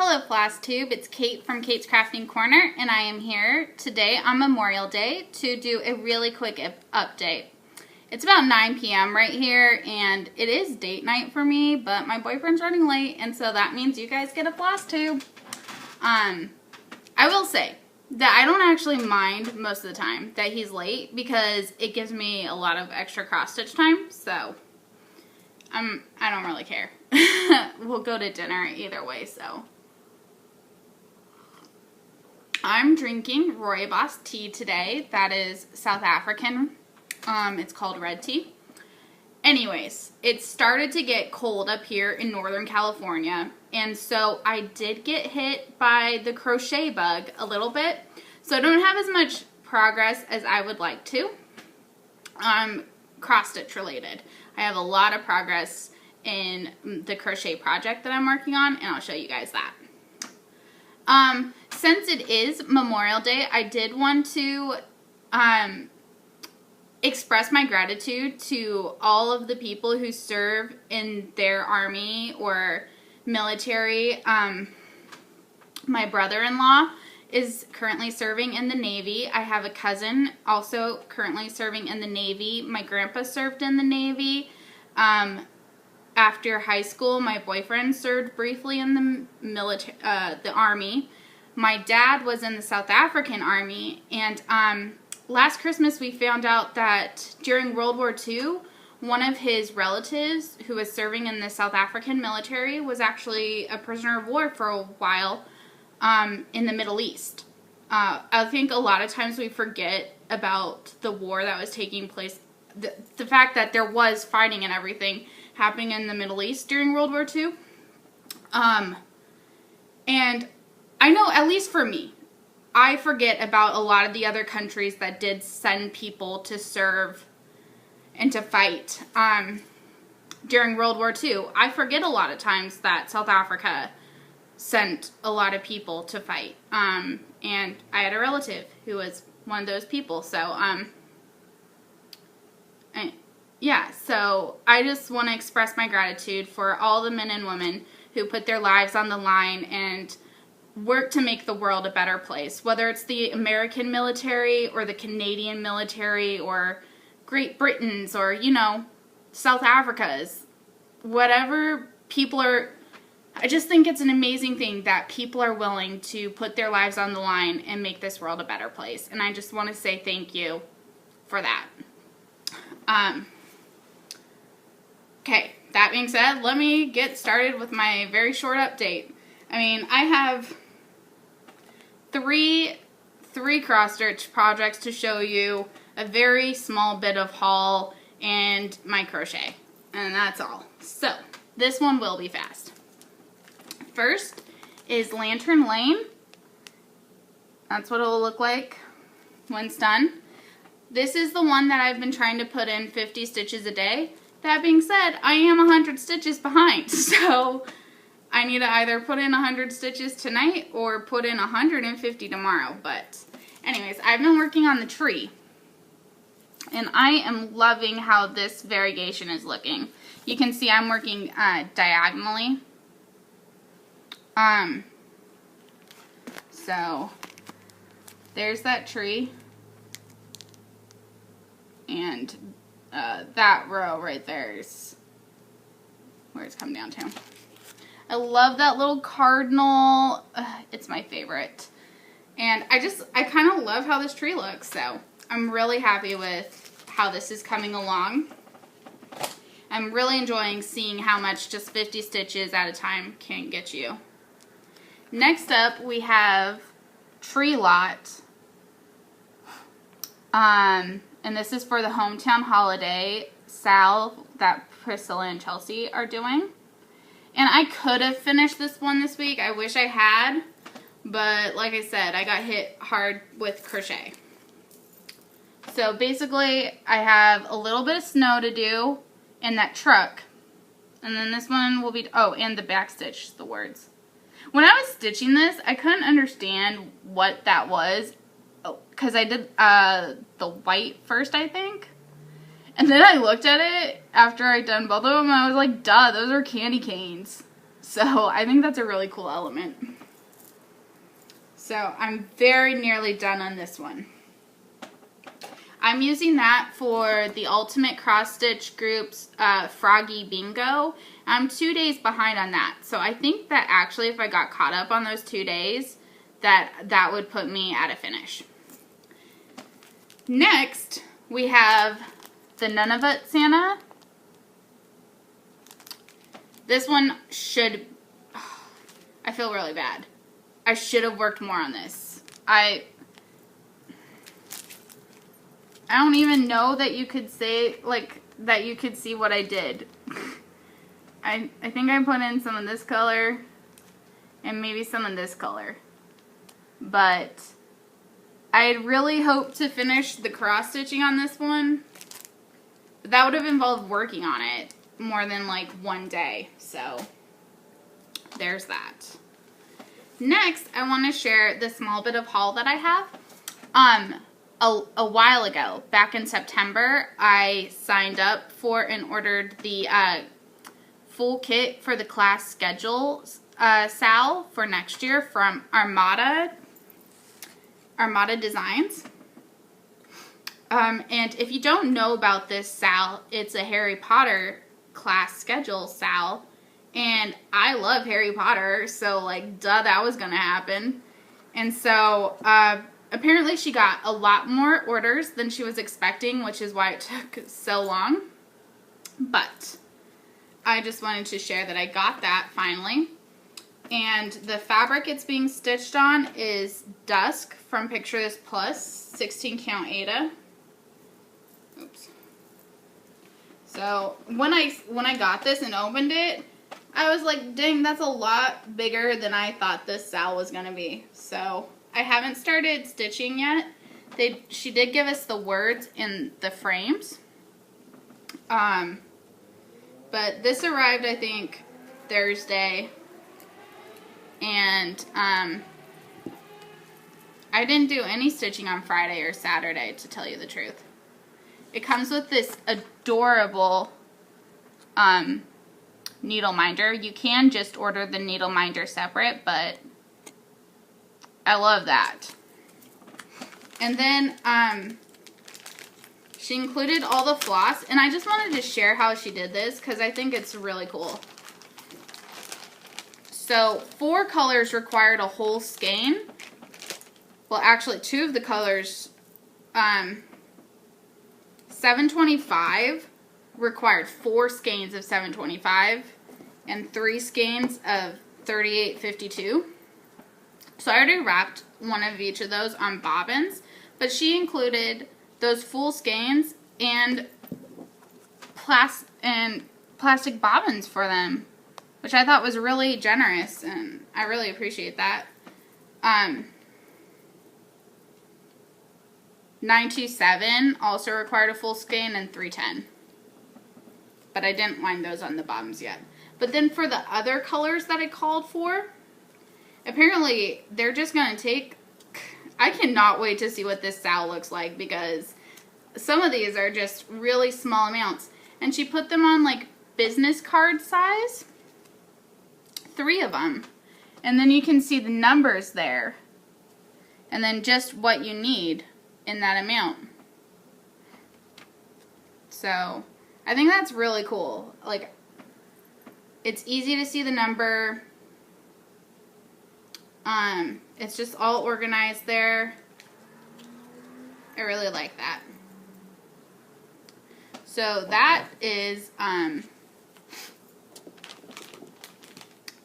Hello Flosstube, it's Kate from Kate's Crafting Corner, and I am here today on Memorial Day to do a really quick update. It's about 9 p.m. right here, and it is date night for me, but my boyfriend's running late, and so that means you guys get a Flosstube. I will say that I don't actually mind most of the time that he's late because it gives me a lot of extra cross-stitch time, so I don't really care. We'll go to dinner either way, so. I'm drinking rooibos tea today. That is South African. It's called red tea. Anyways, it started to get cold up here in Northern California, and so I did get hit by the crochet bug a little bit. So I don't have as much progress as I would like to. Cross-stitch related. I have a lot of progress in the crochet project that I'm working on, and I'll show you guys that. Since it is Memorial Day, I did want to express my gratitude to all of the people who serve in their army or military. My brother-in-law is currently serving in the Navy. I have a cousin also currently serving in the Navy. My grandpa served in the Navy. After high school, my boyfriend served briefly in the military, the Army. My dad was in the South African Army, and last Christmas we found out that during World War II, one of his relatives who was serving in the South African military was actually a prisoner of war for a while in the Middle East. I think a lot of times we forget about the war that was taking place, the fact that there was fighting and everything happening in the Middle East during World War II. And I know, at least for me, I forget about a lot of the other countries that did send people to serve and to fight during World War II. I forget a lot of times that South Africa sent a lot of people to fight. And I had a relative who was one of those people. So, yeah, so I just want to express my gratitude for all the men and women who put their lives on the line and work to make the world a better place. Whether it's the American military or the Canadian military or Great Britain's or, you know, South Africa's. Whatever people are, I just think it's an amazing thing that people are willing to put their lives on the line and make this world a better place. And I just want to say thank you for that. Okay, that being said, let me get started with my very short update. I mean, I have three cross-stitch projects to show you, a very small bit of haul, and my crochet. And that's all. So, this one will be fast. First is Lantern Lane. That's what it will look like when it's done. This is the one that I've been trying to put in 50 stitches a day. That being said, I am 100 stitches behind, so I need to either put in 100 stitches tonight or put in 150 tomorrow. But anyways, I've been working on the tree, and I am loving how this variegation is looking. You can see I'm working diagonally. So there's that tree, and that row right there is where it's come down to. I love that little cardinal. It's my favorite. And I kind of love how this tree looks, so I'm really happy with how this is coming along. I'm really enjoying seeing how much just 50 stitches at a time can get you. Next up, we have Tree Lot. And this is for the hometown holiday Sal that Priscilla and Chelsea are doing. And I could have finished this one this week. I wish I had. But like I said, I got hit hard with crochet. So basically, I have a little bit of snow to do in that truck. And then this one will be, oh, and the back stitch, the words. When I was stitching this, I couldn't understand what that was. Because I did the white first, I think. And then I looked at it after I'd done both of them, and I was like, duh, those are candy canes. So I think that's a really cool element. So I'm very nearly done on this one. I'm using that for the Ultimate Cross Stitch Group's Froggy Bingo. I'm 2 days behind on that. So I think that actually if I got caught up on those 2 days, that would put me at a finish. Next, we have the Nunavut Santa. This one should... I feel really bad. I should have worked more on this. I don't even know that you could say, like, that you could see what I did. I think I put in some of this color and maybe some of this color. But I had really hoped to finish the cross stitching on this one. But that would have involved working on it more than like 1 day. So there's that. Next, I want to share the small bit of haul that I have. A while ago, back in September, I signed up for and ordered the full kit for the class Schedule Sal for next year from Armada Designs. And if you don't know about this Sal, it's a Harry Potter class Schedule Sal. And I love Harry Potter, so like, duh, that was gonna happen. And so, apparently she got a lot more orders than she was expecting, which is why it took so long. But I just wanted to share that I got that finally. And the fabric it's being stitched on is Dusk from Picture This Plus, 16 count Aida. Oops. So when I got this and opened it, I was like, dang, that's a lot bigger than I thought this Sal was going to be. So I haven't started stitching yet. She did give us the words in the frames. But this arrived, I think, Thursday. And I didn't do any stitching on Friday or Saturday, to tell you the truth. It comes with this adorable needle minder. You can just order the needle minder separate, but I love that. And then she included all the floss, and I just wanted to share how she did this because I think it's really cool. So 4 colors required a whole skein. Well, actually 2 of the colors, 725 required 4 skeins of 725 and 3 skeins of 3852. So I already wrapped one of each of those on bobbins, but she included those full skeins and plastic bobbins for them, which I thought was really generous, and I really appreciate that. 927 also required a full skein and 310. But I didn't wind those on the bobbins yet. But then for the other colors that I called for, apparently they're just going to take... I cannot wait to see what this Sal looks like because some of these are just really small amounts. And she put them on like business card size. 3 of them. And then you can see the numbers there. And then just what you need in that amount. So I think that's really cool. Like, it's easy to see the number. It's just all organized there. I really like that. So that is,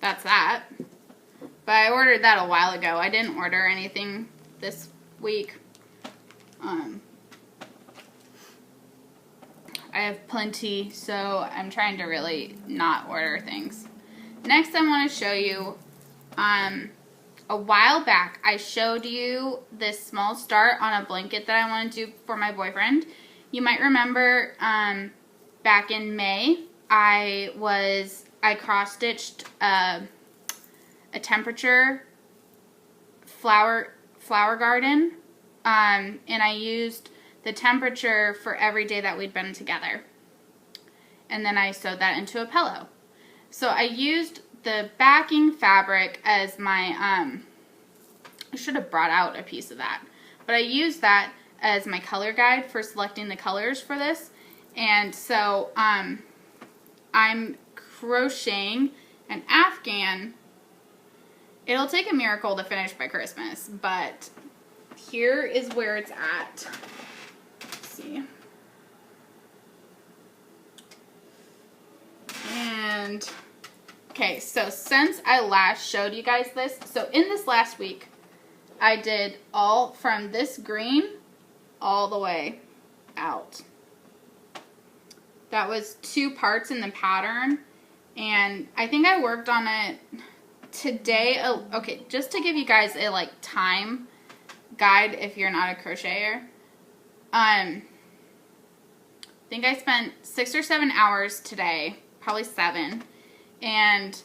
that's that. But I ordered that a while ago. I didn't order anything this week. I have plenty, so I'm trying to really not order things. Next, I want to show you, a while back, I showed you this small start on a blanket that I want to do for my boyfriend. You might remember, back in May, I cross-stitched a temperature flower garden, and I used the temperature for every day that we'd been together. And then I sewed that into a pillow. So I used the backing fabric as my I should have brought out a piece of that. But I used that as my color guide for selecting the colors for this. And so I'm crocheting an afghan. It'll take a miracle to finish by Christmas, but here is where it's at. Let's see. And, okay, so since I last showed you guys this, so in this last week, I did all from this green all the way out. That was 2 parts in the pattern, and I think I worked on it today. Okay, just to give you guys a like time guide if you're not a crocheter. I think I spent 6 or 7 hours today, probably 7, and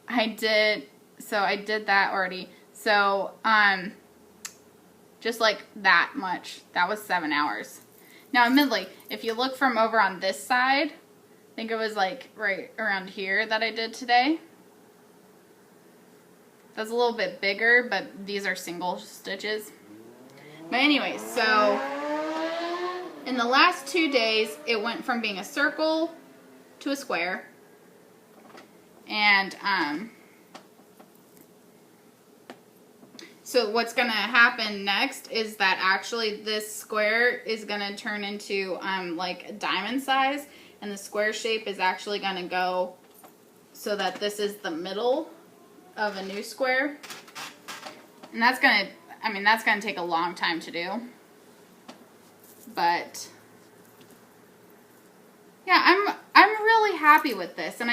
I did that already. So, just like that much. That was 7 hours. Now, admittedly, if you look from over on this side, I think it was like right around here that I did today. That's a little bit bigger, but these are single stitches. But anyway, so in the last 2 days, it went from being a circle to a square. And, so what's going to happen next is that actually this square is going to turn into like a diamond size, and the square shape is actually going to go so that this is the middle of a new square. And that's going to, I mean, that's going to take a long time to do. But yeah, I'm really happy with this, and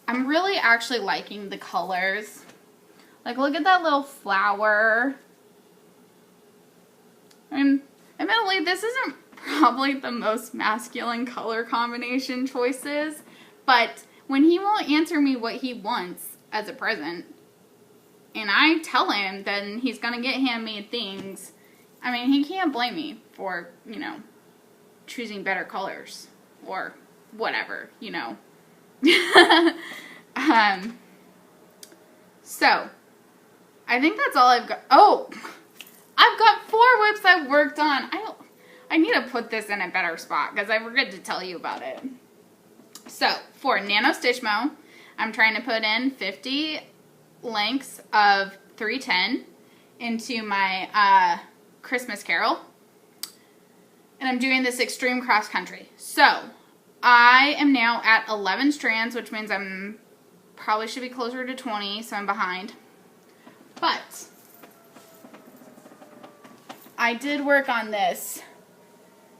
I'm really actually liking the colors. Like, look at that little flower. I mean, admittedly, this isn't probably the most masculine color combination choices, but when he won't answer me what he wants as a present, and I tell him then he's gonna get handmade things, I mean, he can't blame me for, you know, choosing better colors or whatever, you know. So I think that's all I've got. Oh, I've got 4 whips I've worked on. I need to put this in a better spot because I forget to tell you about it. So for Nano Stitch Mo, I'm trying to put in 50 lengths of 310 into my Christmas Carol. And I'm doing this extreme cross country. So I am now at 11 strands, which means I'm probably should be closer to 20, so I'm behind. But I did work on this.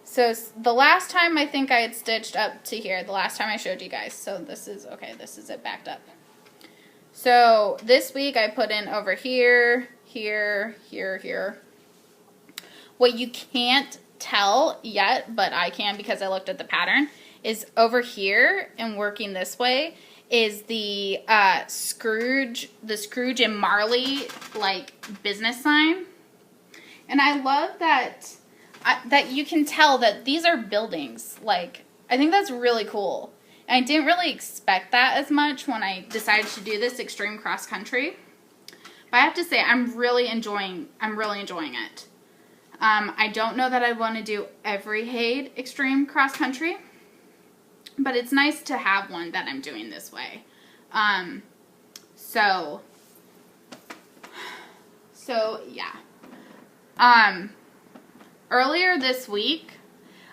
So the last time I think I had stitched up to here, the last time I showed you guys. So this is, okay, this is it backed up. So this week I put in over here, here, here, here. What you can't tell yet, but I can because I looked at the pattern, is over here and working this way is the Scrooge and Marley like business sign. And I love that that you can tell that these are buildings. Like, I think that's really cool. And I didn't really expect that as much when I decided to do this extreme cross country. But I have to say I'm really enjoying it. I don't know that I want to do every Haid extreme cross country, but it's nice to have one that I'm doing this way. So yeah. Earlier this week,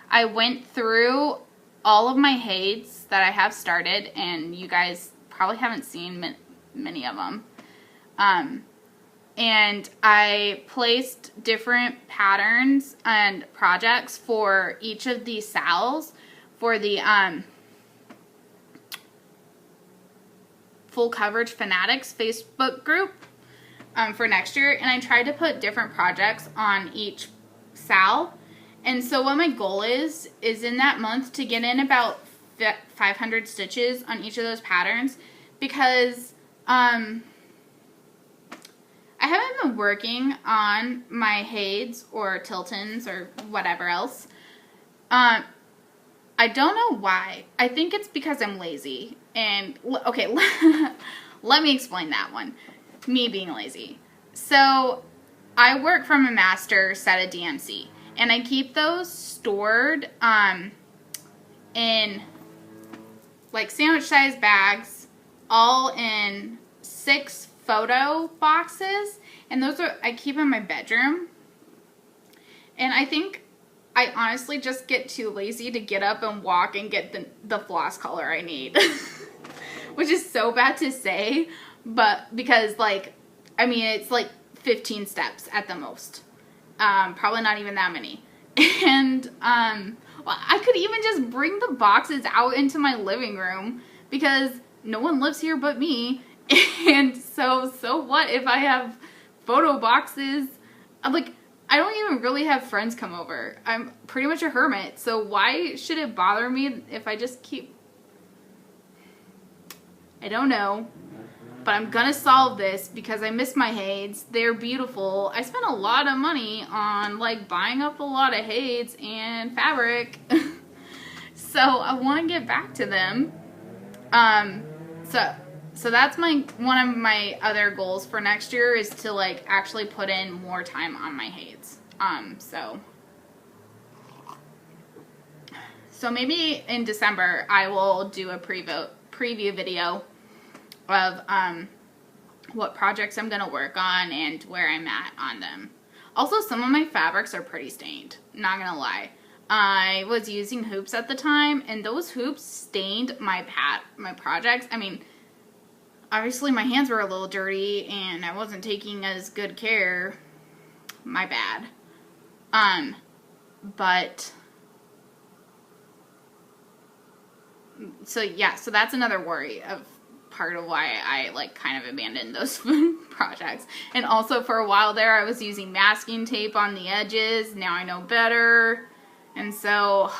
I went through all of my Haids that I have started, and you guys probably haven't seen many of them. And I placed different patterns and projects for each of these Sals for the Full Coverage Fanatics Facebook group for next year. And I tried to put different projects on each Sal. And so what my goal is in that month to get in about 500 stitches on each of those patterns, because I haven't been working on my Haids or Tiltons or whatever else. I don't know why. I think it's because I'm lazy. And, okay, let me explain that one. Me being lazy. So I work from a master set of DMC, and I keep those stored in like sandwich size bags, all in 6 photo boxes, and those are, I keep in my bedroom. And I think I honestly just get too lazy to get up and walk and get the floss color I need. Which is so bad to say, but because like, I mean, it's like 15 steps at the most. Probably not even that many. And well, I could even just bring the boxes out into my living room because no one lives here but me. And so what if I have photo boxes? I'm like, I don't even really have friends come over. I'm pretty much a hermit. So why should it bother me if I just keep... I don't know. But I'm gonna solve this because I miss my Hades. They're beautiful. I spent a lot of money on like buying up a lot of Hades and fabric. So I want to get back to them. So that's one of my other goals for next year is to like actually put in more time on my Hades. So maybe in December I will do a preview video of what projects I'm gonna work on and where I'm at on them. Also, some of my fabrics are pretty stained, not gonna lie. I was using hoops at the time, and those hoops stained my projects. I mean, obviously my hands were a little dirty and I wasn't taking as good care. My bad. But so yeah, so that's another worry of part of why I like kind of abandoned those projects. And also for a while there I was using masking tape on the edges. Now I know better. And so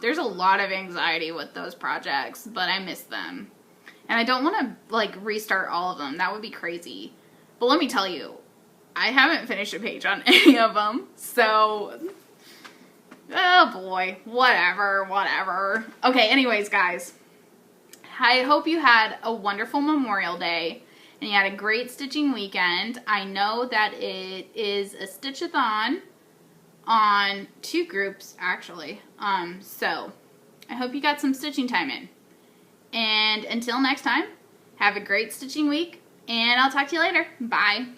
there's a lot of anxiety with those projects, but I miss them. And I don't want to like restart all of them. That would be crazy. But let me tell you, I haven't finished a page on any of them. So, oh boy, whatever. Okay, anyways, guys. I hope you had a wonderful Memorial Day and you had a great stitching weekend. I know that it is a stitch-a-thon on 2 groups, actually. So, I hope you got some stitching time in. And until next time, have a great stitching week, and I'll talk to you later. Bye.